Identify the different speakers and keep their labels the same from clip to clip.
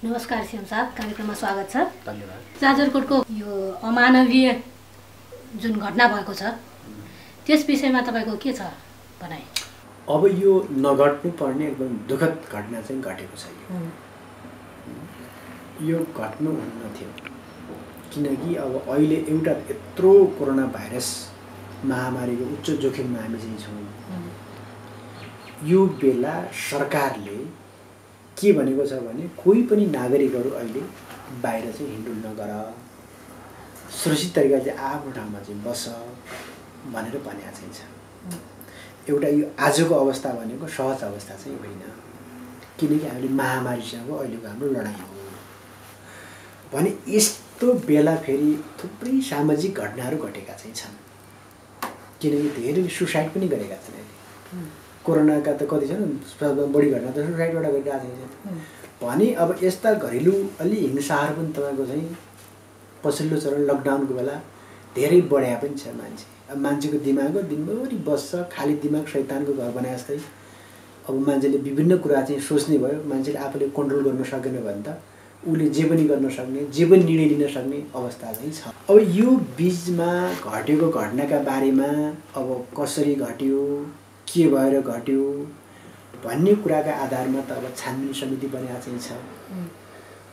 Speaker 1: नमस्कार सीएम साहब, कार्यक्रममा स्वागत छ।
Speaker 2: धन्यवाद।
Speaker 1: जाजरकोटको यो अमानवीय जुन घटना भएको छ त्यस विषयमा तपाईको के छ भनाइ?
Speaker 2: अब यो नघट्नु पर्ने एकदम दुःखद घटना चाहिँ घटेको छ। यो घट्नु हुन्न थियो, किनकि अब अहिले एउटा यत्रो कोरोना भाइरस महामारीको उच्च जोखिममा हामी चाहिँ छौँ। यो बेला सरकारले के भनेको छ भने कोही पनि नागरिकहरू अहिले बाहिर चाहिँ हिँड्डुल नगर, सुरक्षित तरिकाले आफ्नो ठाउँमा चाहिँ बस भनेर भनेको चाहिँ छ। एउटा यो आजको अवस्था भनेको सहज अवस्था चाहिँ होइन, किनकि हामीले महामारीसँग अहिलेको हाम्रो लडाइँ हो भने यस्तो बेला फेरि थुप्रै सामाजिक घटनाहरू घटेका चाहिँ छन्। किनकि धेरै सुसाइड पनि गरेका छन्। अहिले कोरोनाका त कति छन्, बढी घटना त सुसाइडबाट गरिरहेका छन् भने अब यस्ता घरेलु अलि हिंसाहरू पनि तपाईँको चाहिँ पछिल्लो चरण लकडाउनको बेला धेरै बढाए पनि छ। अब मान्छेको दिमाग दिनभरि बस्छ, खाली दिमाग शैतानको घर बनाए जस्तै। अब मान्छेले विभिन्न कुरा चाहिँ सोच्ने भयो, मान्छेले आफूले कन्ट्रोल गर्न सकेन भने त उसले जे पनि गर्न सक्ने, जे पनि निर्णय लिन सक्ने अवस्था चाहिँ छ। अब यो बिचमा घटेको घटनाका बारेमा अब कसरी घट्यो, के भएर घट्यो भन्ने कुराका आधारमा त अब छानबिन समिति बनाएको चाहिँ छ।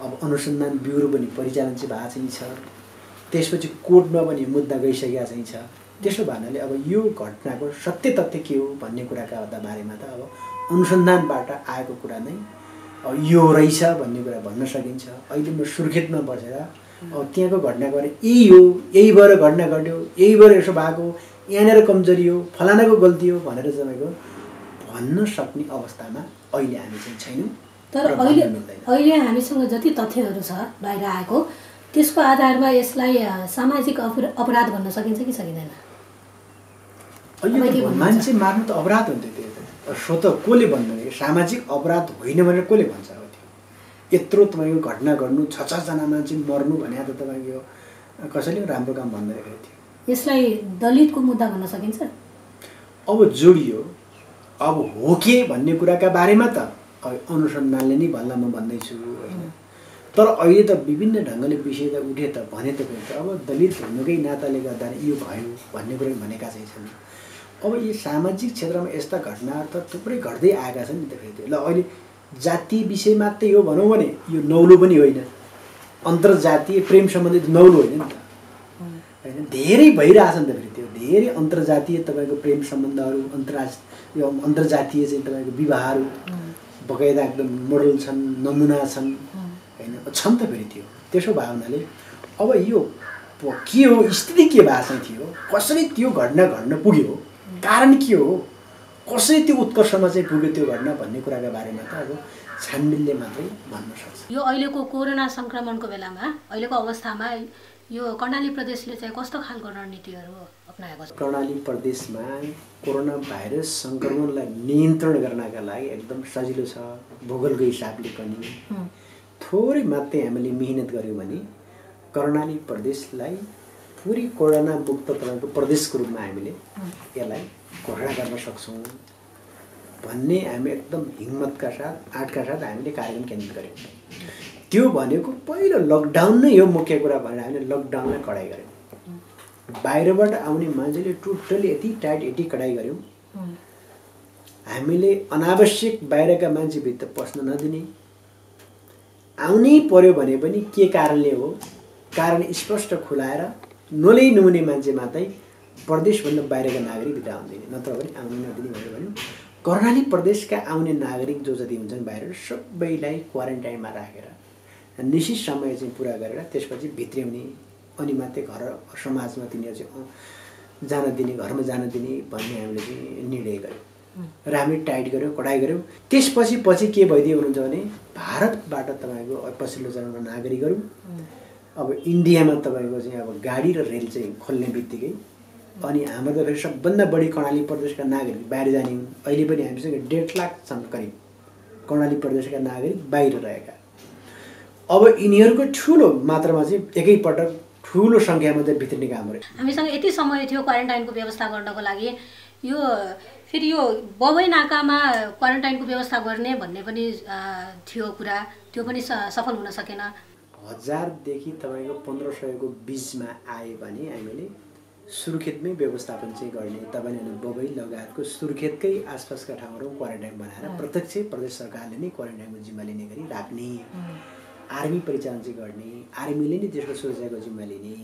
Speaker 2: अब अनुसन्धान ब्युरो पनि परिचालन चाहिँ भएको चाहिँ छ। त्यसपछि कोर्टमा पनि मुद्दा गइसकेका चाहिँ छ। त्यसो भन्नाले अब यो घटनाको सत्य तथ्य के हो भन्ने कुराका बारेमा त अब अनुसन्धानबाट आएको कुरा नै अब यो रहेछ भन्ने कुरा भन्न सकिन्छ। अहिले म सुर्खेतमा बसेर अब त्यहाँको घटनाको बारे यही हो, यही भएर घटना घट्यो, यही भएर यसो भएको, यहाँनिर कमजोरी हो, फलानाको गल्ती हो भनेर तपाईँको भन्न सक्ने अवस्थामा अहिले हामी चाहिँ छैनौँ।
Speaker 1: तर अहिले हामीसँग जति तथ्यहरू छ बाहिर आएको, त्यसको आधारमा यसलाई सामाजिक अपराध भन्न सकिन्छ कि सकिँदैन?
Speaker 2: अहिले मान्छे मार्नु त अपराध हुन्थ्यो। त्यो स्वत कसले भन्दैन? सामाजिक अपराध होइन भनेर कसले भन्छ? अब त्यो यत्रो तपाईँको घटना घट्नु, 6-6 मान्छे मर्नु भने त तपाईँको कसैले राम्रो काम भन्दैन थियो।
Speaker 1: यसलाई दलितको मुद्दा भन्न सकिन्छ?
Speaker 2: अब जोडियो, अब हो के भन्ने कुराका बारेमा त अनुसन्धानले नै भन्ला म भन्दैछु होइन। तर अहिले त विभिन्न ढङ्गले विषय त उठे त भने त फेरि अब दलित हुनुकै नाताले गर्दा यो भयो भन्ने कुरा भनेका चाहिँ छन्। अब यो सामाजिक क्षेत्रमा यस्ता घटनाहरू त थुप्रै घट्दै आएका छन् नि त फेरि। ल अहिले जातीय विषय मात्रै हो भनौँ भने यो नौलो पनि होइन, अन्तर्जातीय प्रेम सम्बन्धित नौलो होइन नि त होइन। धेरै भइरहेछ नि त फेरि। त्यो धेरै अन्तर्जातीय तपाईँको प्रेम सम्बन्धहरू, अन्तर्जातीय चाहिँ तपाईँको विवाहहरू बगैँदा एकदम मोडल छन्, नमुना छन् होइन, छन् त फेरि त्यो। त्यसो भयो हुनाले अब यो के हो, स्थिति के भएको थियो, कसरी त्यो घटना घट्न पुग्यो, कारण के हो, कसरी त्यो उत्कर्षमा चाहिँ पुग्यो त्यो घटना भन्ने कुराका बारेमा त अब छानबिनले मात्रै भन्न सक्छ।
Speaker 1: यो अहिलेको कोरोना सङ्क्रमणको बेलामा, अहिलेको अवस्थामा यो कर्णाली प्रदेशले चाहिँ कस्तो खालको रणनीतिहरू अपनाएको छ?
Speaker 2: कर्णाली प्रदेशमा कोरोना भाइरस सङ्क्रमणलाई नियन्त्रण गर्नका लागि एकदम सजिलो छ। भूगोलको हिसाबले पनि थोरै मात्रै हामीले मिहिनेत गऱ्यौँ भने कर्णाली प्रदेशलाई पुरै कोरोना मुक्त तपाईँको प्रदेशको रूपमा हामीले यसलाई घोषणा गर्न सक्छौँ भन्ने हामी एकदम हिम्मतका साथ, आँटका साथ हामीले कार्यक्रम केन्द्रित गऱ्यौँ। त्यो भनेको पहिलो लकडाउन नै हो मुख्य कुरा भनेर हामीले लकडाउनलाई कडाइ गऱ्यौँ। बाहिरबाट आउने मान्छेले टोटली यति टाइट, यति कडाइ गऱ्यौँ। हामीले अनावश्यक बाहिरका मान्छेभित्र पस्न नदिने, आउनै पर्यो भने पनि के कारणले हो, कारण स्पष्ट खुलाएर नलै नहुने मान्छे मात्रै प्रदेशभन्दा बाहिरका नागरिक भित्र आउँदैन, नत्र भने आउनै नदिने भनेर भन्यौँ। कर्णाली प्रदेशका आउने नागरिक जो जति हुन्छन् बाहिर सबैलाई क्वारेन्टाइनमा राखेर निश्चित समय चाहिँ पुरा गरेर त्यसपछि भित्र्याउने, अनि मात्रै घर समाजमा तिनीहरू चाहिँ जान दिने, घरमा जान दिने भन्ने हामीले चाहिँ निर्णय गऱ्यौँ र हामीले टाइट गऱ्यौँ, कडाइ गऱ्यौँ। त्यसपछि के भइदियो हुनुहुन्छ भने भारतबाट तपाईँको पछिल्लो चरणमा नागरिकहरू अब इन्डियामा तपाईँको चाहिँ अब गाडी र रेल चाहिँ खोल्ने बित्तिकै अनि हाम्रो त फेरि सबभन्दा बढी कर्णाली प्रदेशका नागरिक बाहिर जाने हुन्। अहिले पनि हामीसँग 1.5 लाख छन् करिब कर्णाली प्रदेशका नागरिक बाहिर रहेका। अब यिनीहरूको ठुलो मात्रामा चाहिँ एकैपटक ठुलो सङ्ख्यामा चाहिँ भित्रिने काम गऱ्यो।
Speaker 1: हामीसँग यति समय थियो क्वारेन्टाइनको व्यवस्था गर्नको लागि, यो फेरि यो बबई नाकामा क्वारेन्टाइनको व्यवस्था गर्ने भन्ने पनि थियो कुरा, त्यो पनि सफल हुन सकेन।
Speaker 2: 1000 देखि तपाईँको 1500 को बिचमा आयो भने हामीले सुर्खेतमै व्यवस्थापन चाहिँ गर्ने, तपाईँले बबई लगायतको सुर्खेतकै आसपासका ठाउँहरू क्वारेन्टाइन बनाएर प्रत्यक्ष प्रदेश सरकारले नै क्वारेन्टाइनको जिम्मा लिने गरी राख्ने, आर्मी परिचालन चाहिँ गर्ने, आर्मीले नै त्यसको सुरक्षाको जिम्मा लिने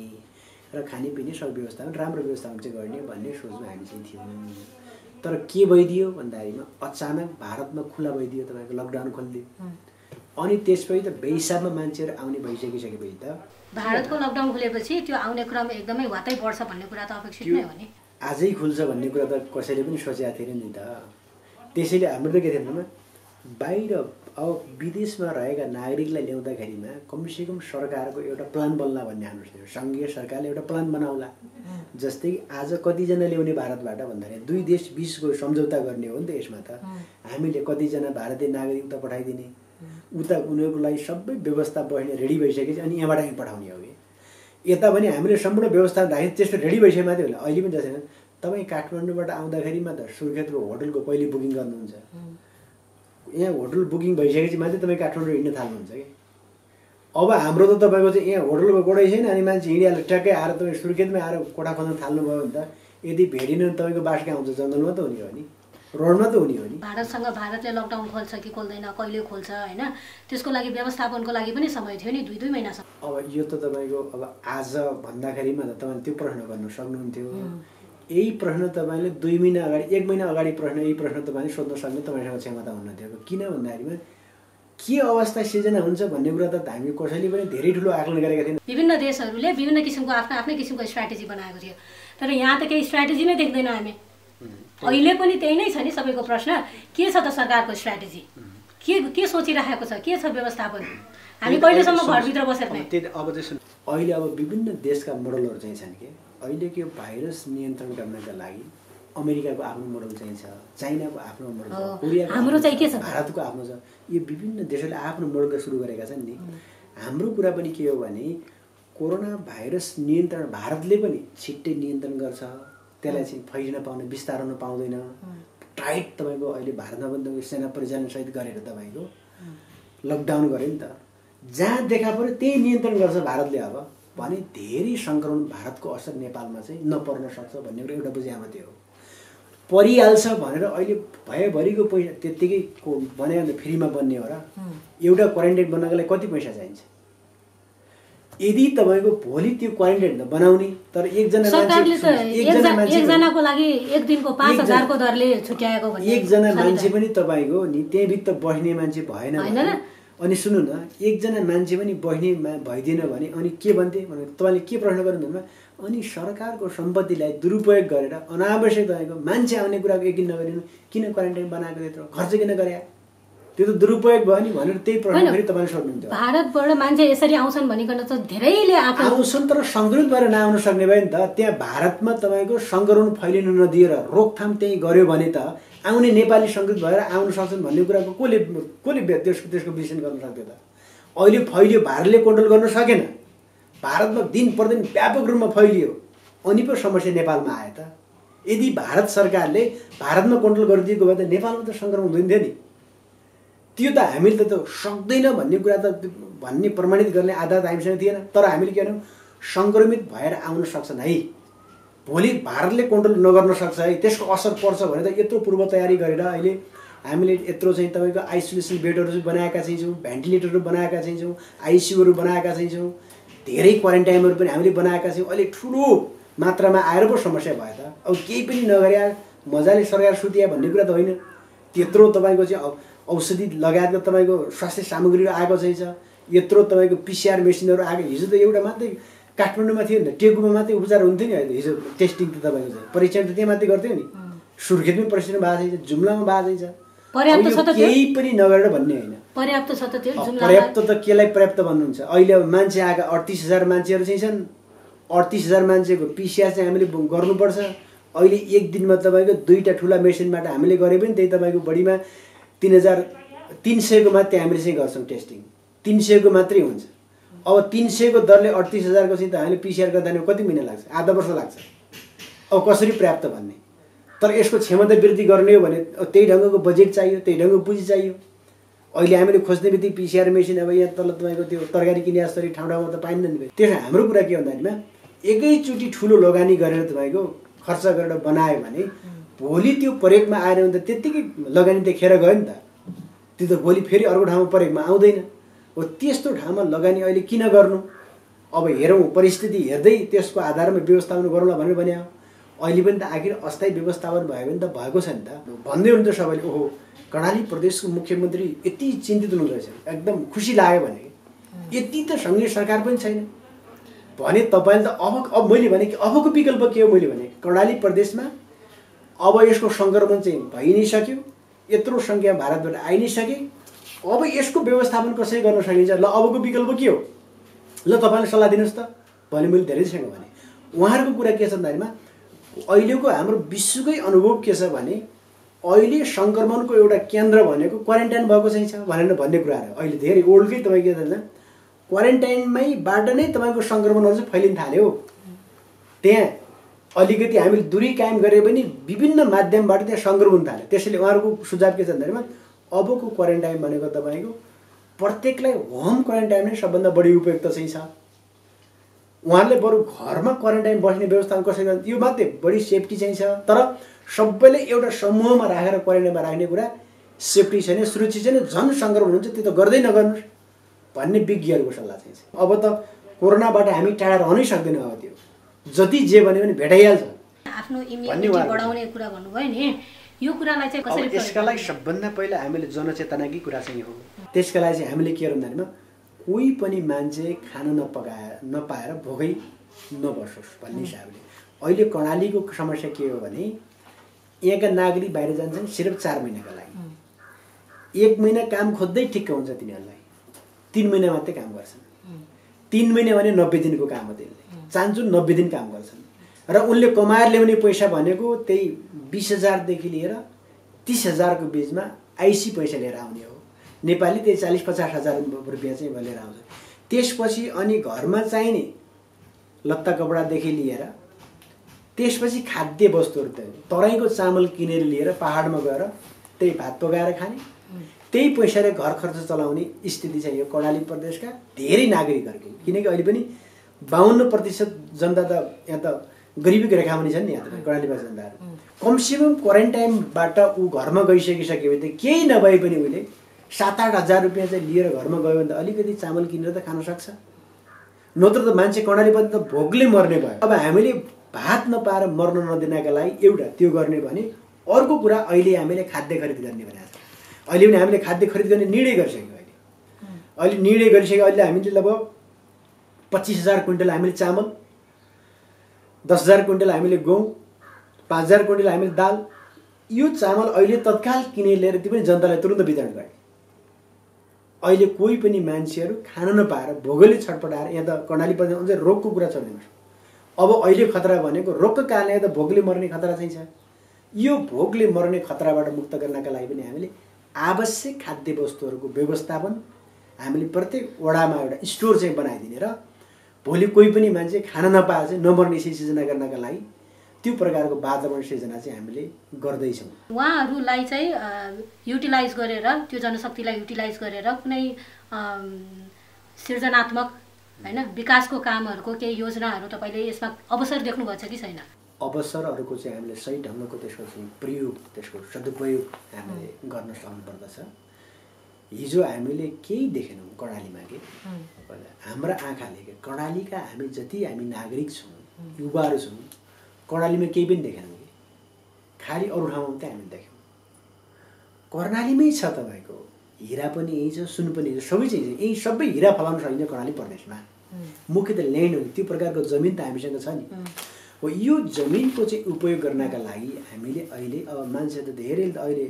Speaker 2: र खानेपिने सब व्यवस्थापन राम्रो व्यवस्थापन चाहिँ गर्ने भन्ने सोचमा हामी चाहिँ थियौँ। तर के भइदियो भन्दाखेरिमा अचानक भारतमा खुला भइदियो, तपाईँको लकडाउन खोलिदियो। अनि त्यसपछि त बेहिसाबमा मान्छेहरू आउने भइसकिसकेपछि त
Speaker 1: भारतको लकडाउन खुलेपछि त्यो आउने क्रम एकदमै वातै पर्छ भन्ने कुरा त अपेक्षित नै हो नि।
Speaker 2: आजै खुल्छ भन्ने कुरा त कसैले पनि सोचेको थिएन नि त। त्यसैले हाम्रो त के थियो भन्दामा बाहिर अब विदेशमा रहेका नागरिकलाई ल्याउँदाखेरिमा कमसेकम सरकारको एउटा प्लान बन्ला भन्ने हाम्रो थियो। सङ्घीय सरकारले एउटा प्लान बनाउला, जस्तै आज कतिजना ल्याउने भारतबाट भन्दाखेरि 2 देश बिचको सम्झौता गर्ने हो नि त। यसमा त हामीले कतिजना भारतीय नागरिक उता पठाइदिने, उता उनीहरूको लागि सबै व्यवस्था बस्ने रेडी भइसकेपछि अनि यहाँबाट हामी पठाउने हो कि यता पनि हामीले सम्पूर्ण व्यवस्था राखेँ त्यस्तो रेडी भइसके मात्रै होला। अहिले पनि जस्तै तपाईँ काठमाडौँबाट आउँदाखेरिमा त सुर्खेतको होटलको पहिले बुकिङ गर्नुहुन्छ, यहाँ होटल बुकिङ भइसकेपछि मात्रै तपाईँ काठमाडौँ हिँड्न थाल्नुहुन्छ कि। अब हाम्रो त तपाईँको चाहिँ यहाँ होटलको कोठै छैन, अनि मान्छे हिँडिहाल्छ ट्याक्कै आएर तपाईँ सुर्खेतमै आएर कोठा खोज्न थाल्नुभयो भने त यदि भेटिन तपाईँको बास कहाँ आउँछ, जङ्गलमा त हुने हो नि, रोडमा त हुने हो नि।
Speaker 1: भारतसँग भारतले लकडाउन खोल्छ कि खोल्दैन, कहिले खोल्छ होइन, त्यसको लागि व्यवस्थापनको लागि पनि समय थियो नि 2 महिनासम्म।
Speaker 2: अब यो त तपाईँको अब आज भन्दाखेरिमा त तपाईँले त्यो प्रश्न गर्न सक्नुहुन्थ्यो। यही प्रश्न तपाईँले 2 महिना अगाडि 1 महिना अगाडि यही प्रश्न तपाईँले सोध्न सक्ने तपाईँसँग क्षमता हुन्थ्यो। किन भन्दाखेरिमा के अवस्था सिर्जना हुन्छ भन्ने कुरा त हामी कसैले पनि धेरै ठुलो आकलन गरेका थिएन।
Speaker 1: विभिन्न देशहरूले विभिन्न किसिमको आफ्नै किसिमको स्ट्राटेजी बनाएको थियो, तर यहाँ त केही स्ट्राटेजी नै देख्दैन हामी। अहिले पनि त्यही नै छ नि सबैको प्रश्न, के छ त सरकारको स्ट्राटेजी, के सोचिरहेको छ, के छ व्यवस्थापन, हामी कहिलेसम्म घरभित्र बसेर नै।
Speaker 2: अब चाहिँ अहिले अब विभिन्न देशका मोडलहरू चाहिँ छन् कि अहिले के भाइरस नियन्त्रण गर्नका लागि अमेरिकाको आफ्नो मोडल चाहिँ छ, चाइनाको आफ्नो मोडल छ, कोरियाको
Speaker 1: हाम्रो चाहिँ के छ,
Speaker 2: भारतको आफ्नो छ। यो विभिन्न देशहरूले आफ्नो मोडल सुरु गरेका छन् नि। हाम्रो कुरा पनि के हो भने कोरोना भाइरस नियन्त्रण भारतले पनि छिट्टै नियन्त्रण गर्छ, त्यसलाई चाहिँ फैलिन पाउने, विस्तार हुन पाउँदैन। टाइट तपाईँको अहिले भारतमा पनि तपाईँको सेना परिचालन सहित गरेर तपाईँको लकडाउन गर्यो नि त। जहाँ देखा पऱ्यो त्यही नियन्त्रण गर्छ भारतले। अब भने धेरै सङ्क्रमण भारतको असर नेपालमा चाहिँ नपर्न सक्छ भन्ने कुरा एउटा बुझ्या मात्रै हो। परिहाल्छ भनेर अहिले भयभरिको पैसा त्यत्तिकै भने फ्रीमा बन्ने हो र? एउटा क्वारेन्टाइन बनाउनको लागि कति पैसा चाहिन्छ? यदि तपाईँको भोलि त्यो क्वारेन्टाइन त बनाउने, तर
Speaker 1: एकजनाको लागि 1 दिनको 5000 को दरले छुट्याएको भने
Speaker 2: एकजना मान्छे पनि तपाईँको नि त्यहीँभित्र बस्ने मान्छे भएन भने, अनि सुन्नु न, एकजना मान्छे पनि बस्ने भइदिएन भने अनि के भन्थे भने तपाईँले के प्रश्न गर्नु भन्दा अनि सरकारको सम्पत्तिलाई दुरुपयोग गरेर अनावश्यक तपाईँको मान्छे आउने कुराको यकिन नगरिनु किन क्वारेन्टाइन बनाएको त्यत्रो खर्च किन गरे? त्यो त दुरुपयोग भयो नि भनेर त्यही प्रश्न फेरि तपाईँले सोध्नुहुन्थ्यो।
Speaker 1: भारतबाट मान्छे यसरी आउँछन् भनिकन त धेरैले
Speaker 2: आउँछन्, तर सङ्क्रमित भएर नआउन सक्ने भयो नि त। त्यहाँ भारतमा तपाईँको सङ्क्रमण फैलिनु नदिएर रोकथाम त्यही गर्यो भने त आउने नेपाली सङ्क्रमित भएर आउन सक्छन् भन्ने कुराको कसले त्यसको विश्लेषण गर्न सक्थ्यो त? अहिले फैलियो, भारतले कन्ट्रोल गर्न सकेन, भारतमा दिन प्रतिदिन व्यापक रूपमा फैलियो, अनि पो समस्या नेपालमा आयो त। यदि भारत सरकारले भारतमा कन्ट्रोल गरिदिएको भए त नेपालमा त सङ्क्रमण हुँदैन थियो नि। त्यो त हामीले त सक्दैन भन्ने कुरा त भन्ने प्रमाणित गर्ने आधार हामीसँग थिएन। तर हामीले के भन्यौँ, सङ्क्रमित भएर आउन सक्छन् है, भोलि भारतले कन्ट्रोल नगर्न सक्छ है, त्यसको असर पर्छ भनेर त यत्रो पूर्व तयारी गरेर अहिले हामीले यत्रो चाहिँ तपाईँको आइसोलेसन बेडहरू बनाएका चाहिँ छौँ, भेन्टिलेटरहरू बनाएका चाहिँ छौँ, आइसियुहरू बनाएका चाहिँ छौँ, धेरै क्वारेन्टाइनहरू पनि हामीले बनाएका छौँ। अहिले ठुलो मात्रामा आएर पो समस्या भयो त। अब केही पनि नगरे मजाले सरकार सुतिया भन्ने कुरा त होइन। त्यत्रो तपाईँको चाहिँ औषधि लगायतको तपाईँको स्वास्थ्य सामग्रीहरू आएको चाहिँ छ, यत्रो तपाईँको पिसिआर मेसिनहरू आएको। हिजो त एउटा मात्रै काठमाडौँमा थियो नि त, टेकुमा मात्रै उपचार हुन्थ्यो नि। अहिले हिजो टेस्टिङ त तपाईँको चाहिँ परीक्षण त त्यहाँ मात्रै गर्थ्यो नि। सुर्खेतमै परीक्षण भएको छ, जुम्लामा भएको छ, केही पनि नगरेर भन्ने होइन।
Speaker 1: पर्याप्त छ त त्यो
Speaker 2: पर्याप्त त केलाई पर्याप्त भन्नुहुन्छ? अहिले अब मान्छे आएका 38,000 मान्छेहरू चाहिँ छन्, 38,000 मान्छेको पिसिआर चाहिँ हामीले गर्नुपर्छ। अहिले एक दिनमा तपाईँको 2टा ठुला मेसिनबाट हामीले गरे पनि त्यही तपाईँको बढीमा 3,300 को मात्रै हामीले चाहिँ गर्छौँ टेस्टिङ, 300 को मात्रै हुन्छ। अब 300 को दरले 38,000 को चाहिँ त हामीले पिसिआर गर्दा कति महिना लाग्छ? आधा वर्ष लाग्छ। अब कसरी पर्याप्त भन्ने? तर यसको क्षमता वृद्धि गर्ने हो भने त्यही ढङ्गको बजेट चाहियो, त्यही ढङ्गको पुँजी चाहियो। अहिले हामीले खोज्ने बित्तिकै पिसिआर मेसिन अब यहाँ तल तपाईँको त्यो तरकारी किने जसरी ठाउँ ठाउँमा त पाइन्न नि। त्यसो हाम्रो कुरा के भन्दाखेरिमा एकैचोटि ठुलो लगानी गरेर तपाईँको खर्च गरेर बनायो भने भोलि त्यो प्रयोगमा आएन भने त त्यत्तिकै लगानी देखेर गयो नि त। त्यो त भोलि फेरि अर्को ठाउँमा प्रयोगमा आउँदैन हो। त्यस्तो ठाउँमा लगानी अहिले किन गर्नु? अब हेरौँ परिस्थिति हेर्दै त्यसको आधारमा व्यवस्थापन गरौँला भनेर भने अहिले पनि त आखिर अस्थायी व्यवस्थापन भयो भने त भएको छ नि त। भन्दै हुनुहुन्छ सबैले ओहो कर्णाली प्रदेशको मुख्यमन्त्री यति चिन्तित हुनुहुँदो रहेछ, एकदम खुसी लाग्यो भने यति त सङ्घीय सरकार पनि छैन भने तपाईँले त अब मैले भने कि अबको विकल्प के हो? मैले भने कर्णाली प्रदेशमा अब यसको सङ्क्रमण चाहिँ भइ नै सक्यो, यत्रो सङ्ख्या भारतबाट आइ नै सके, अब यसको व्यवस्थापन कसरी गर्न सकिन्छ? ल अबको विकल्प के हो? ल तपाईँले सल्लाह दिनुहोस् त भने मैले धेरैसँग भने उहाँहरूको कुरा के छ भन्दाखेरिमा अहिलेको हाम्रो विश्वकै अनुभव के छ भने अहिले सङ्क्रमणको एउटा केन्द्र भनेको क्वारेन्टाइन भएको चाहिँ छ भनेर भन्ने कुराहरू अहिले धेरै वर्ल्डकै तपाईँ के भन्छ क्वारेन्टाइनमैबाट नै तपाईँको सङ्क्रमणहरू चाहिँ फैलिन थाल्यो। त्यहाँ अलिकति हामीले दूरी कायम गरे पनि विभिन्न माध्यमबाट त्यहाँ सङ्क्रमण थाल्यो। त्यसैले उहाँहरूको सुझाव के छ भन्दाखेरिमा अबको क्वारेन्टाइन भनेको तपाईँको प्रत्येकलाई होम क्वारेन्टाइन नै सबभन्दा बढी उपयुक्त चाहिँ छ। उहाँहरूले बरु घरमा क्वारेन्टाइन बस्ने व्यवस्थापन कसरी गर्नु यो मात्रै बढी सेफ्टी चाहिँ छ। तर सबैले एउटा समूहमा राखेर क्वारेन्टाइनमा राख्ने कुरा सेफ्टी छैन, सुरक्षित छैन, झन् सङ्क्रमण हुन्छ, त्यो त गर्दै नगर्नुहोस् भन्ने विज्ञहरूको सल्लाह चाहिँ छ। अब त कोरोनाबाट हामी टाढा रहनै सक्दैनौँ। अब त्यो जति जे भन्यो भने भेटाइहाल्छ।
Speaker 1: आफ्नो इम्युनिटी बढाउने कुरा भन्नुभयो नि, यो कुरालाई चाहिँ कसरी?
Speaker 2: यसका लागि सबभन्दा पहिला हामीले जनचेतनाकै कुरा चाहिँ हो। त्यसका लागि चाहिँ हामीले के भन्दाखेरिमा कोही पनि मान्छे खाना नपाएर भोकै नबसोस् भन्ने हिसाबले अहिले कर्णालीको समस्या के हो भने यहाँका नागरिक बाहिर जान्छन् सिर्फ 4 महिनाका लागि। 1 महिना काम खोज्दै ठिक्क हुन्छ तिनीहरूलाई, 3 महिना मात्रै काम गर्छन्। 3 महिना भने 90 दिनको काम हो। त्यसले चाहन्छु 90 दिन काम गर्छन् र उनले कमाएर ल्याउने पैसा भनेको त्यही 20,000 लिएर 30,000को बिचमा आइसी पैसा लिएर आउने हो। नेपाली त्यही 40-50 हजार रुपियाँ चाहिँ लिएर आउँछ। त्यसपछि अनि घरमा चाहिने लत्ता कपडादेखि लिएर त्यसपछि खाद्य वस्तुहरू तराईको चामल किनेर लिएर पहाडमा गएर त्यही भात पकाएर खाने, त्यही पैसाले घर खर्च चलाउने स्थिति छ यो कर्णाली प्रदेशका धेरै नागरिकहरूको। किनकि अहिले पनि 52% जनता त यहाँ त गरिबीको रेखामा छन् नि। यहाँ त कर्णालीमा जनताहरू कमसेकम क्वारेन्टाइनबाट ऊ घरमा गइसकिसक्यो भने त केही नभए पनि उसले 7-8 हजार रुपियाँ चाहिँ लिएर घरमा गयो भने त अलिकति चामल किनेर त खान सक्छ। नत्र त मान्छे कर्णालीबाट त भोकले मर्ने भयो। अब हामीले भात नपाएर मर्न नदिनका लागि एउटा त्यो गर्ने भने अर्को कुरा अहिले हामीले खाद्य खरिद गर्ने भनेको छ। अहिले पनि हामीले खाद्य खरिद गर्ने निर्णय गरिसक्यौँ। अहिले निर्णय गरिसक्यो। अहिले हामीले लगभग 25,000 क्विन्टल हामीले चामल, 10,000 क्विन्टल हामीले गहुँ, 5,000 क्विन्टल हामीले दाल, यो चामल अहिले तत्काल किनेर ल्याएर त्यो पनि जनतालाई तुरुन्त वितरण गरे। अहिले कोही पनि मान्छेहरू खान नपाएर भोगले छटपटाएर यहाँ त कर्णाली प्रदेश अझै रोगको कुरा छोडिदिनुहोस्। अब अहिले खतरा भनेको रोगको कारणले त भोगले मर्ने खतरा चाहिँ छ। यो भोगले मर्ने खतराबाट मुक्त गर्नका लागि पनि हामीले आवश्यक खाद्य वस्तुहरूको व्यवस्थापन हामीले प्रत्येक वडामा एउटा स्टोर चाहिँ बनाइदिने र भोलि कोही पनि मान्छे खान नपाएर चाहिँ नमर्ने सिर्जना गर्नका लागि त्यो प्रकारको वातावरण सिर्जना चाहिँ हामीले गर्दैछौँ।
Speaker 1: उहाँहरूलाई चाहिँ युटिलाइज गरेर त्यो जनशक्तिलाई युटिलाइज गरेर कुनै सृजनात्मक हैन विकासको कामहरूको केही योजनाहरू तपाईँले यसमा अवसर देख्नुभएको छ कि छैन?
Speaker 2: अवसरहरूको चाहिँ हामीले सही ढङ्गको त्यसको चाहिँ प्रयोग, त्यसको सदुपयोग हामीले गर्न सक्नुपर्दछ। हिजो हामीले केही देखेनौँ कर्णालीमा के हाम्रा आँखाले के कर्णालीका हामी जति हामी नागरिक छौँ, युवाहरू छौँ, कर्णालीमा केही पनि देखेनौँ कि खालि अरू ठाउँमा मात्रै हामीले देख्यौँ। कर्णालीमै छ तपाईँको हिरा पनि यही छ, सुन पनि यही छ, सबै चाहिँ यही सबै हिरा फलाउन सकिन्छ कर्णाली प्रदेशमा। मुख्य त ल्यान्ड हो, त्यो प्रकारको जमिन त हामीसँग छ नि। हो यो जमिनको चाहिँ उपयोग गर्नका लागि हामीले अहिले अब मान्छे त धेरै अहिले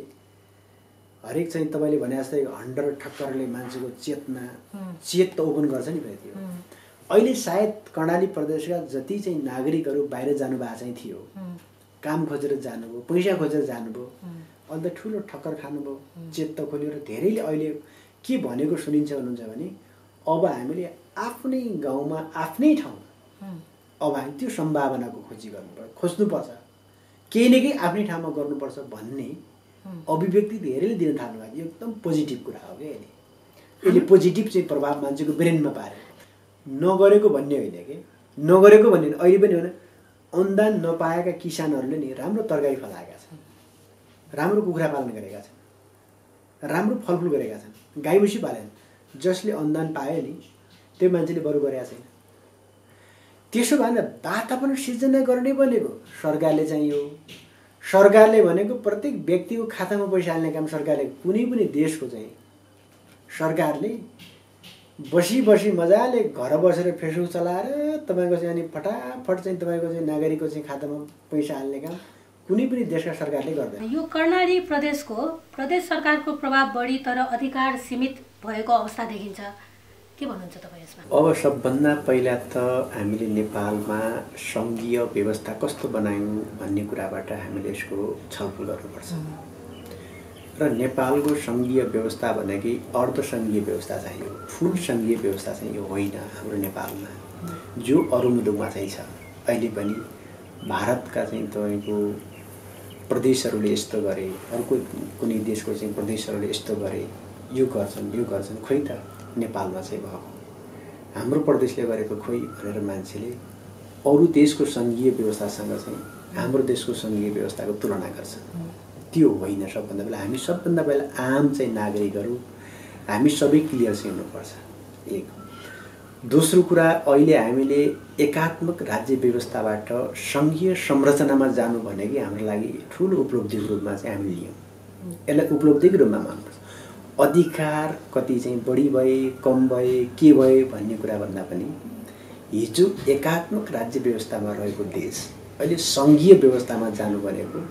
Speaker 2: हरेक चाहिँ तपाईँले भने जस्तै हन्डर ठक्करले मान्छेको चेत त ओपन गर्छ नि फेरि त्यो। अहिले सायद कर्णाली प्रदेशका जति चाहिँ नागरिकहरू बाहिर जानुभएको चाहिँ थियो, काम खोजेर जानुभयो, पैसा खोजेर जानुभयो, अन्त ठुलो ठक्कर खानुभयो, चेत त खोल्यो र धेरैले अहिले के भनेको सुनिन्छ भन्नुहुन्छ भने अब हामीले आफ्नै गाउँमा आफ्नै ठाउँमा अब हामी त्यो सम्भावनाको खोजी गर्नुपर्छ, खोज्नुपर्छ। केही न केही आफ्नै ठाउँमा गर्नुपर्छ भन्ने अभिव्यक्ति धेरैले दिन थाल्नु भएको यो एकदम पोजिटिभ कुरा हो क्या यसले पोजिटिभ चाहिँ प्रभाव मान्छेको ब्रेनमा पार्यो नगरेको भन्ने होइन कि नगरेको भन्ने अहिले पनि होइन अनुदान नपाएका किसानहरूले नि राम्रो तरकारी फलाएका छन् राम्रो कुखुरा पालन गरेका छन् राम्रो फलफुल गरेका छन् गाई भैँसी पालेन जसले अनुदान पायो नि त्यो मान्छेले बरु गरेका छैन त्यसो भए वातावरण सिर्जना गर्ने भनेको सरकारले चाहियो सरकारले भनेको प्रत्येक व्यक्तिको खातामा पैसा हाल्ने काम सरकारले कुनै पनि देशको चाहिँ सरकारले बसी मजाले घर बसेर फेसबुक चलाएर तपाईँको चाहिँ अनि फटाफट चाहिँ तपाईँको चाहिँ नागरिकको चाहिँ खातामा पैसा हाल्ने काम कुनै पनि देशका सरकारले गर्दैन
Speaker 1: यो कर्णाली प्रदेशको प्रदेश सरकारको प्रभाव बढी तर अधिकार सीमित भएको अवस्था देखिन्छ के भन्नुहुन्छ तपाईँ यसमा
Speaker 2: अब सबभन्दा पहिला त हामीले नेपालमा सङ्घीय व्यवस्था कस्तो बनायौँ भन्ने कुराबाट हामीले यसको छलफल गर्नुपर्छ र नेपालको सङ्घीय व्यवस्था भनेकै अर्ध सङ्घीय व्यवस्था चाहियो फुल सङ्घीय व्यवस्था चाहिँ यो होइन हाम्रो नेपालमा जो अरू मुलुकमा चाहिँ छ अहिले पनि भारतका चाहिँ तपाईँको प्रदेशहरूले यस्तो गरे अर्को कुनै देशको चाहिँ प्रदेशहरूले यस्तो गरे यो गर्छन् खोइ त नेपालमा चाहिँ भएको हाम्रो प्रदेशले गरेको खोइ भनेर मान्छेले अरू देशको सङ्घीय व्यवस्थासँग चाहिँ हाम्रो देशको सङ्घीय व्यवस्थाको तुलना गर्छ त्यो होइन सबभन्दा पहिला हामी सबभन्दा पहिला आम चाहिँ नागरिकहरू हामी सबै क्लियर चाहिँ हुनुपर्छ एक दोस्रो कुरा अहिले हामीले एकात्मक राज्य व्यवस्थाबाट सङ्घीय संरचनामा जानु भनेकै हाम्रो लागि ठुलो उपलब्धिको रूपमा चाहिँ हामीले लियौँ यसलाई उपलब्धिको रूपमा मान्नुपर्छ अधिकार कति चाहिँ बढी भए कम भए के भए भन्ने कुरा भन्दा पनि हिजो एकात्मक राज्य व्यवस्थामा रहेको देश अहिले सङ्घीय व्यवस्थामा जानु भनेको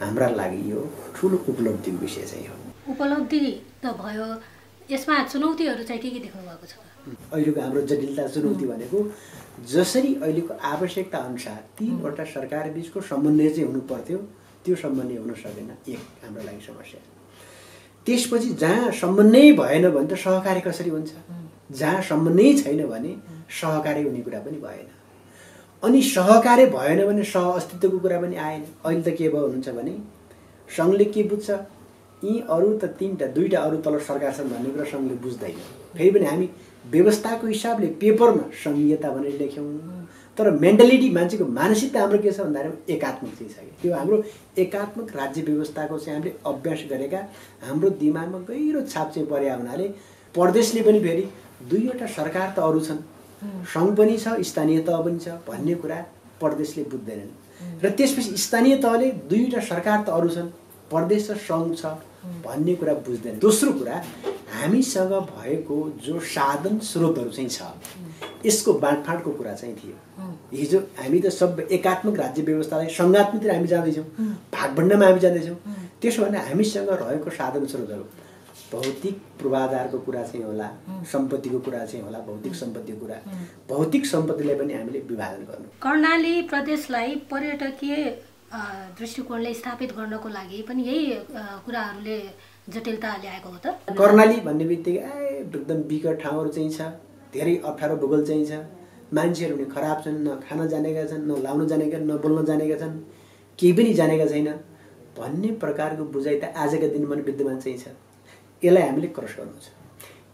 Speaker 2: हाम्रा लागि यो ठुलो उपलब्धिको विषय चाहिँ हो
Speaker 1: उपलब्धि त भयो यसमा चुनौतीहरू चाहिँ के देख्नु भएको छ
Speaker 2: अहिलेको हाम्रो जटिलता चुनौती भनेको जसरी अहिलेको आवश्यकता अनुसार तीनवटा सरकार बीचको समन्वय चाहिँ हुनु पर्थ्यो त्यो समन्वय हुन सकेन एक हाम्रो लागि समस्या त्यसपछि जहाँ समन्वय भएन भने त सहकारी कसरी हुन्छ जहाँ समन्वय छैन भने सहकारी हुने कुरा पनि भएन अनि सहकारी भएन भने सह अस्तित्वको कुरा पनि आएन अहिले त के भयो हुनुहुन्छ भने सङ्घले के बुझ्छ यी अरू त दुईटा अरू तल सरकार छन् भन्ने कुरा सङ्घले बुझ्दैन फेरि पनि हामी व्यवस्थाको हिसाबले पेपरमा सङ्घीयता भनेर लेख्यौँ तर मेन्टालिटी मान्छेको मानसिकता हाम्रो के छ भन्दाखेरि एकात्मक चाहिँ छ त्यो हाम्रो एकात्मक राज्य व्यवस्थाको चाहिँ हामीले अभ्यास गरेका हाम्रो दिमागमा गहिरो छाप चाहिँ परे हुनाले प्रदेशले पनि फेरि दुईवटा सरकार त अरू छन् सङ्घ पनि छ स्थानीय तह पनि छ भन्ने कुरा प्रदेशले बुझ्दैनन् र त्यसपछि स्थानीय तहले दुईवटा सरकार त अरू छन् प्रदेश र सङ्घ छ भन्ने कुरा बुझ्दैन दोस्रो कुरा हामीसँग भएको जो साधन स्रोतहरू चाहिँ छ यसको बाँडफाँडको कुरा चाहिँ थियो हिजो हामी त सब एकात्मक राज्य व्यवस्थालाई सङ्घात्मकतिर हामी जाँदैछौँ भागभण्डामा हामी जाँदैछौँ त्यसो भने हामीसँग रहेको साधन स्रोतहरू भौतिक पूर्वाधारको कुरा चाहिँ होला सम्पत्तिको कुरा चाहिँ होला भौतिक सम्पत्तिको कुरा भौतिक सम्पत्तिलाई पनि हामीले विभाजन गर्नु
Speaker 1: कर्णाली प्रदेशलाई पर्यटकीय दृष्टिकोणले स्थापित गर्नको लागि पनि यही कुराहरूले जटिलता ल्याएको हो त
Speaker 2: कर्णाली भन्ने बित्तिकै एकदम विकट ठाउँहरू चाहिँ छ धेरै अप्ठ्यारो भूगोल चाहिँ छ मान्छेहरू नि खराब छन् न खान जानेका छन् न लाउन जानेका न बोल्न जानेका छन् केही पनि जानेका छैन भन्ने प्रकारको बुझाइ त आजका दिनमा विद्यमान चाहिँ छ यसलाई हामीले क्रस गर्नु छ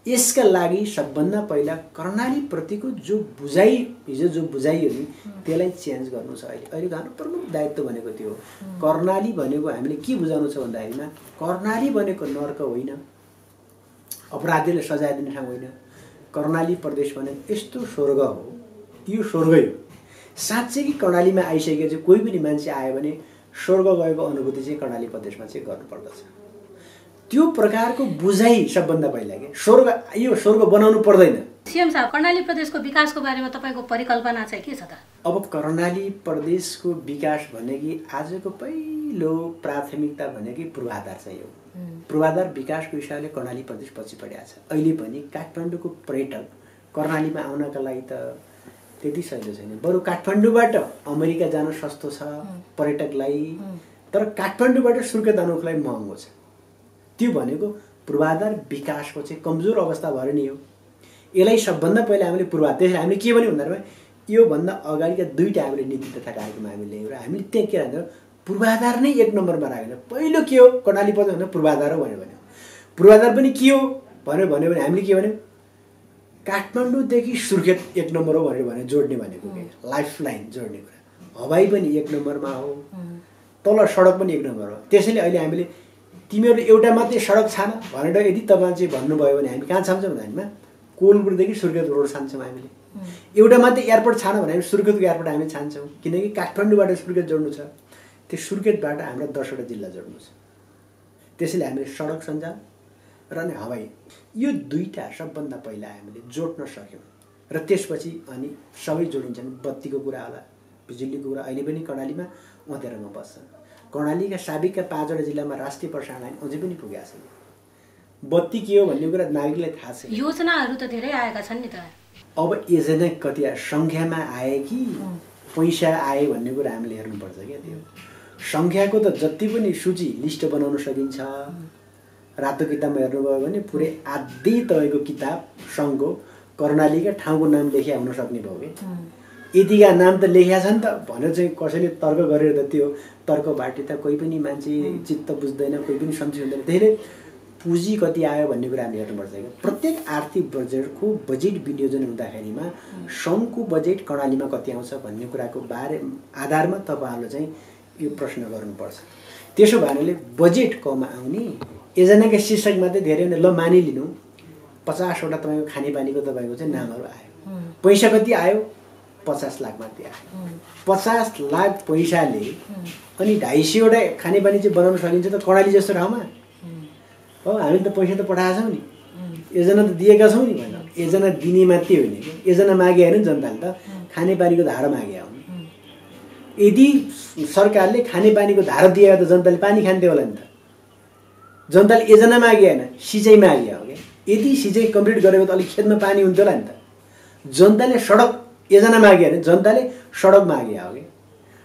Speaker 2: यसका लागि सबभन्दा पहिला कर्णाली प्रतिको जो बुझाइ हिजो जो बुझाइयो नि त्यसलाई चेन्ज गर्नु छ अहिलेको हाम्रो प्रमुख दायित्व भनेको त्यो हो कर्णाली भनेको हामीले के बुझाउनु छ भन्दाखेरिमा कर्णाली भनेको नर्क होइन अपराधीले सजाय दिने ठाउँ होइन कर्णाली प्रदेश भनेको यस्तो स्वर्ग हो यो स्वर्गै हो साँच्चै कि कर्णालीमा आइसकेपछि कोही पनि मान्छे आयो भने स्वर्ग गएको अनुभूति चाहिँ कर्णाली प्रदेशमा चाहिँ गर्नुपर्दछ त्यो प्रकारको बुझाइ सबभन्दा पहिला के यो स्वर्ग बनाउनु पर्दैन
Speaker 1: सीएम साहब कर्णाली प्रदेशको विकासको बारेमा तपाईँको परिकल्पना चाहिँ के छ त
Speaker 2: अब कर्णाली प्रदेशको विकास भनेकै आजको पहिलो प्राथमिकता भनेकै पूर्वाधार चाहिँ हो पूर्वाधार विकासको हिसाबले कर्णाली प्रदेश पछि परेको छ अहिले पनि काठमाडौँको पर्यटक कर्णालीमा आउनका लागि त त्यति सजिलो छैन बरु काठमाडौँबाट अमेरिका जान सस्तो छ पर्यटकलाई तर काठमाडौँबाट सुर्खेत आउनुको लागि महँगो छ त्यो भनेको पूर्वाधार विकासको चाहिँ कमजोर अवस्था भएर नि हो यसलाई सबभन्दा पहिला हामीले त्यसले हामीले के भन्यो भन्दाखेरि योभन्दा अगाडिका दुईवटा हामीले नीति तथा कार्यक्रम हामीले ल्यायौँ र हामीले त्यहाँ के भन्दा पूर्वाधार नै 1 नम्बरमा राखेन। पहिलो के हो कर्णाली पर्छ भने पूर्वाधार हो भन्यो। पूर्वाधार पनि के हो भन्यो भने हामीले के भन्यौँ काठमाडौँदेखि सुर्खेत 1 नम्बर हो भनेर जोड्ने भनेको के लाइफ लाइन जोड्ने कुरा। हवाई पनि 1 नम्बरमा हो, तल सडक पनि 1 नम्बर हो। त्यसैले अहिले हामीले तिमीहरू एउटा मात्रै सडक छान भनेर यदि तपाईँ चाहिँ भन्नुभयो भने हामी कहाँ छान्छौँ भन्दामा कोलपुरदेखि सुर्खेत रोड छान्छौँ हामीले। एउटा मात्रै एयरपोर्ट छान भने हामी सुर्खेतको एयरपोर्ट हामी छान्छौँ, किनकि काठमाडौँबाट सुर्खेत जोड्नु छ। त्यो सुर्खेतबाट हाम्रो 10वटा जिल्ला जोड्नु छ। त्यसैले हामीले सडक सञ्जाल र नै हवाई यो दुईटा सबभन्दा पहिला हामीले जोड्न सक्यौँ र त्यसपछि अनि सबै जोडिन्छन्। बत्तीको कुरा होला, बिजुलीको कुरा अहिले पनि कर्णालीमा अँध्यारोमा बस्छन्। कर्णालीका साबिकका 5वटा जिल्लामा राष्ट्रिय प्रसारण लाइन अझै पनि पुगेको छैन। बत्ती के हो भन्ने कुरा नागरिकलाई थाहा छैन।
Speaker 1: योजनाहरू त धेरै आएका छन् नि त।
Speaker 2: अब योजना कति सङ्ख्यामा आए कि पैसा आए भन्ने कुरा हामीले हेर्नुपर्छ क्या। त्यो सङ्ख्याको त जति पनि सूची लिस्ट बनाउन सकिन्छ। रातो किताबमा हेर्नुभयो भने पुरै आधी तपाईँको किताब सङ्घको कर्णालीका ठाउँको नाम लेखिया हुन सक्ने भयो कि यतिका नाम त लेखिया छ नि त भनेर चाहिँ कसैले तर्क गरेर त त्यो तर्कबाट त कोही पनि मान्छे चित्त बुझ्दैन, कोही पनि सन्चै हुँदैन। धेरै पुँजी कति आयो भन्ने कुरा हामीले हेर्नुपर्छ क्या। प्रत्येक आर्थिक बजेटको बजेट विनियोजन हुँदाखेरिमा सङ्घको बजेट कर्णालीमा कति आउँछ भन्ने कुराको आधारमा तपाईँहरूले चाहिँ यो प्रश्न गर्नुपर्छ। त्यसो भएनाले बजेट कम आउने योजनाका शीर्षक मात्रै धेरै हुने ल मानिलिनु 50वटा तपाईँको खानेपानीको तपाईँको चाहिँ नामहरू आयो। पैसा कति आयो 50 लाख मात्रै आयो। 50 लाख पैसाले अनि 250वटा खानेपानी चाहिँ बनाउन सकिन्छ त कर्णाली जस्तो ठाउँमा? हो हामीले त पैसा त पठाएका छौँ नि, योजना त दिएका छौँ नि भनेर। योजना दिने मात्रै होइन कि योजना मागे होइन जनताले त खानेपानीको धारा मागे हो। यदि सरकारले खानेपानीको धारा दिए त जनताले पानी खान्थ्यो होला नि त। जनताले योजना मागे होइन सिँचाइ मागे हो क्या। यदि सिँचाइ कम्प्लिट गरेको त अलिक खेतमा पानी हुन्थ्यो होला नि त। जनताले सडक योजना मागे होइन जनताले सडक मागे हो कि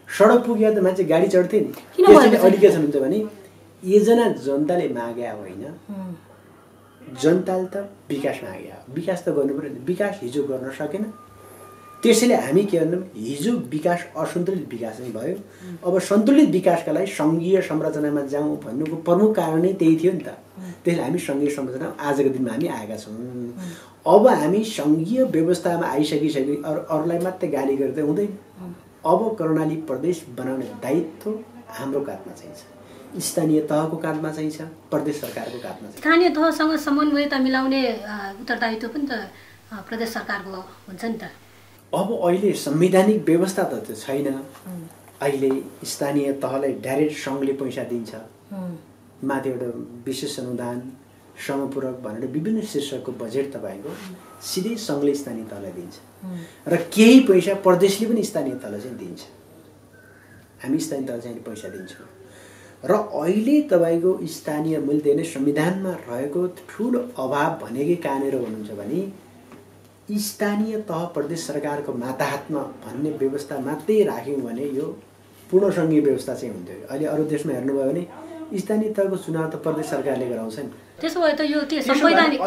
Speaker 2: सडक पुग्यो त मान्छे गाडी चढ्थे नि। त्यसैले अहिले के हुन्छ भने योजना जनताले मागे होइन, जनताले त विकास मागे हो। विकास त गर्नु पर्यो नि, विकास हिजो गर्न सकेन। त्यसैले हामी के भन्यौँ हिजो विकास असन्तुलित विकास नै भयो। अब सन्तुलित विकासका लागि सङ्घीय संरचनामा जाउँ भन्नुको प्रमुख कारण नै त्यही थियो नि त। त्यसैले हामी सङ्घीय संरचना आजको दिनमा हामी आएका छौँ। अब हामी सङ्घीय व्यवस्थामा आइसकिसके अरूलाई मात्रै गाली गर्दै हुँदैन। अब कर्णाली प्रदेश बनाउने दायित्व हाम्रो काँधमा चाहिन्छ, स्थानीय तहको काँधमा चाहिन्छ, प्रदेश सरकारको काँधमा चाहिन्छ।
Speaker 1: स्थानीय तहसँग समन्वयता मिलाउने उत्तरदायित्व पनि त प्रदेश सरकारको हुन्छ नि त।
Speaker 2: अब अहिले संवैधानिक व्यवस्था त छैन। अहिले स्थानीय तहलाई डाइरेक्ट सङ्घले पैसा दिन्छ, माथिबाट विशेष अनुदान समपूरक भनेर विभिन्न शीर्षकको बजेट तपाईँको सिधै सङ्घले स्थानीय तहलाई दिन्छ र केही पैसा प्रदेशले पनि स्थानीय तहलाई चाहिँ दिन्छ। हामी स्थानीय तहलाई चाहिँ पैसा दिन्छौँ र अहिले तपाईँको स्थानीय मूल्य नै संविधानमा रहेको ठुलो अभाव भनेकै कहाँनिर भन्नुहुन्छ भने स्थानीय तह प्रदेश सरकारको माताहतमा भन्ने व्यवस्था मात्रै राख्यौँ भने यो पूर्ण सङ्घीय व्यवस्था चाहिँ हुन्थ्यो। अहिले अरू देशमा हेर्नुभयो भने स्थानीय तहको चुनाव त प्रदेश सरकारले गराउँछ नि।
Speaker 1: त्यसो भए त यो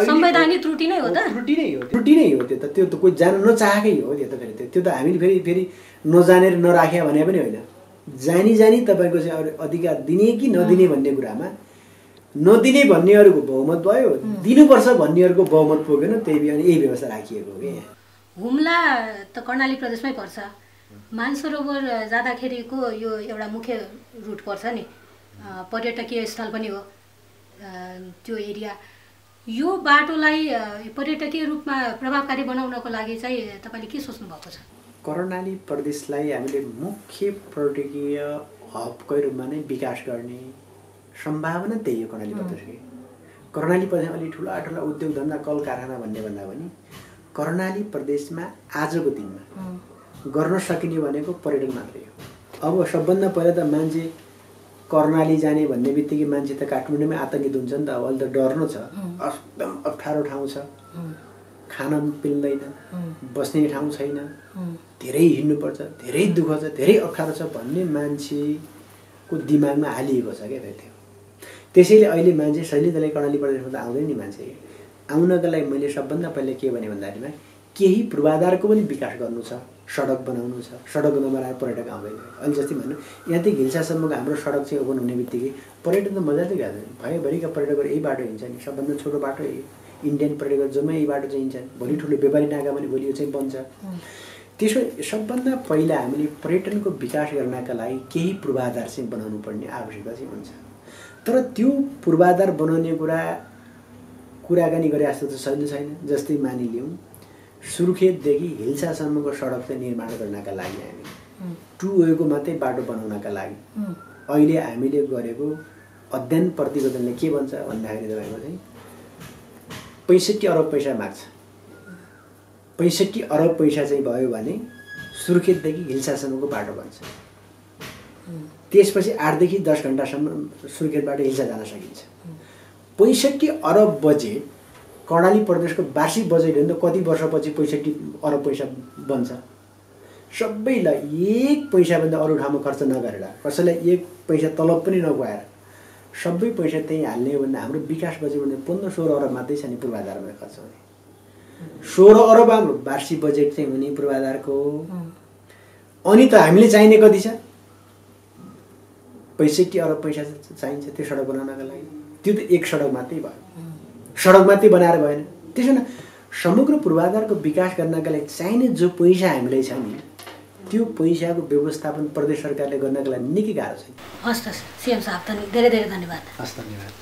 Speaker 1: संवैधानिक त्रुटि नै हो त।
Speaker 2: त्रुटि नै हो त्यो त कोही जान नचाहेकै हो। त्यो त हामीले फेरि नजानेर नराख्या भने पनि होइन, जानी तपाईँको चाहिँ अधिकार दिने कि नदिने भन्ने कुरामा नदिने भन्नेहरूको बहुमत भयो, दिनुपर्छ भन्नेहरूको बहुमत पुगेन, त्यही अनि यही व्यवस्था राखिएको हो कि।
Speaker 1: हुम्ला त कर्णाली प्रदेशमै पर्छ। मानसरोवर जाँदाखेरिको यो एउटा मुख्य रुट पर्छ नि, पर्यटकीय स्थल पनि हो त्यो एरिया। यो बाटोलाई पर्यटकीय रूपमा प्रभावकारी बनाउनको लागि चाहिँ तपाईँले के सोच्नु भएको छ?
Speaker 2: कर्णाली प्रदेशलाई हामीले मुख्य पर्यटकीय हबकै रूपमा नै विकास गर्ने सम्भावना त्यही हो कर्णाली प्रदेशकै। कर्णाली प्रदेश अलि ठुला उद्योग धन्दा कल कारखाना भन्ने भन्दा पनि कर्णाली प्रदेशमा आजको दिनमा गर्न सकिने भनेको पर्यटन मात्रै हो। अब सबभन्दा पहिला त मान्छे कर्णाली जाने भन्ने बित्तिकै मान्छे त काठमाडौँमै आतङ्कित हुन्छ नि त। अब अहिले त डर्नु छ, एकदम अप्ठ्यारो ठाउँ छ, खान पिल्दैन, बस्ने ठाउँ छैन, धेरै हिँड्नुपर्छ, धेरै दुःख छ, धेरै अप्ठ्यारो छ भन्ने मान्छेको दिमागमा हालिएको छ क्या त्यो। त्यसैले अहिले मान्छे सजिलैले कर्णाली प्रदेशमा त आउँदैन नि मान्छे। आउनका लागि मैले सबभन्दा पहिला के भने भन्दाखेरिमा केही पूर्वाधारको पनि विकास गर्नु छ, सडक बनाउनु छ, सडक नबनाएर पर्यटक आउँदैन। अहिले जस्तै भन्नु यहाँदेखि हिल्सासम्मको हाम्रो सडक चाहिँ ओपन हुने बित्तिकै पर्यटन त मजाले जाँदैन, भएभरिका पर्यटकहरू यही बाटो हिँड्छ नि, सबभन्दा छोटो बाटो इन्डियन पर्यटकहरू जम्मै यही बाटो चाहिँ हिँड्छन्। भोलि ठुलो व्यापारी नाका भने भोलि यो चाहिँ बन्छ। त्यसो सबभन्दा पहिला हामीले पर्यटनको विकास गर्नका लागि केही पूर्वाधार चाहिँ बनाउनु पर्ने आवश्यकता चाहिँ हुन्छ। तर त्यो पूर्वाधार बनाउने कुराकानी गरे जस्तो त छैन। जस्तै मानिलिउँ सुर्खेतदेखि हिल्सासम्मको सडक चाहिँ निर्माण गर्नका लागि हामी टु वेको मात्रै बाटो बनाउनका लागि अहिले हामीले गरेको अध्ययन प्रतिवेदनले के भन्छ भन्दाखेरि तपाईँको चाहिँ 65 अरब पैसा माग्छ। 65 अरब पैसा चाहिँ भयो भने सुर्खेतदेखि हिल्सासम्मको बाटो बन्छ। त्यसपछि 8 देखि 10 घण्टासम्म सुर्खेतबाट हिल्सा जान सकिन्छ। 65 अरब बजेट कर्णाली प्रदेशको वार्षिक बजेट हो नि त, कति वर्षपछि 65 अरब पैसा बन्छ। सबैलाई एक पैसाभन्दा अरू ठाउँमा खर्च नगरेर, कसैलाई एक पैसा तलब पनि नगुवाएर सबै पैसा त्यहीँ हाल्ने हो भने हाम्रो विकास बजेट भने 15-16 अरब मात्रै छ नि पूर्वाधारमा खर्च हुने। 16 अरब हाम्रो वार्षिक बजेट चाहिँ हुने पूर्वाधारको। अनि त हामीले चाहिने कति छ? 65 अरब पैसा चाहिन्छ त्यो सडक बनाउनका लागि। त्यो त एक सडक मात्रै भयो, सडक मात्रै बनाएर भएन। त्यसो न समग्र पूर्वाधारको विकास गर्नका लागि चाहिने जो पैसा हामीलाई छ नि त्यो पैसाको व्यवस्थापन प्रदेश सरकारले गर्नका लागि निकै गाह्रो छ।
Speaker 1: हस् त सिएम साहब, धेरै धेरै धन्यवाद।
Speaker 2: हस्, धन्यवाद।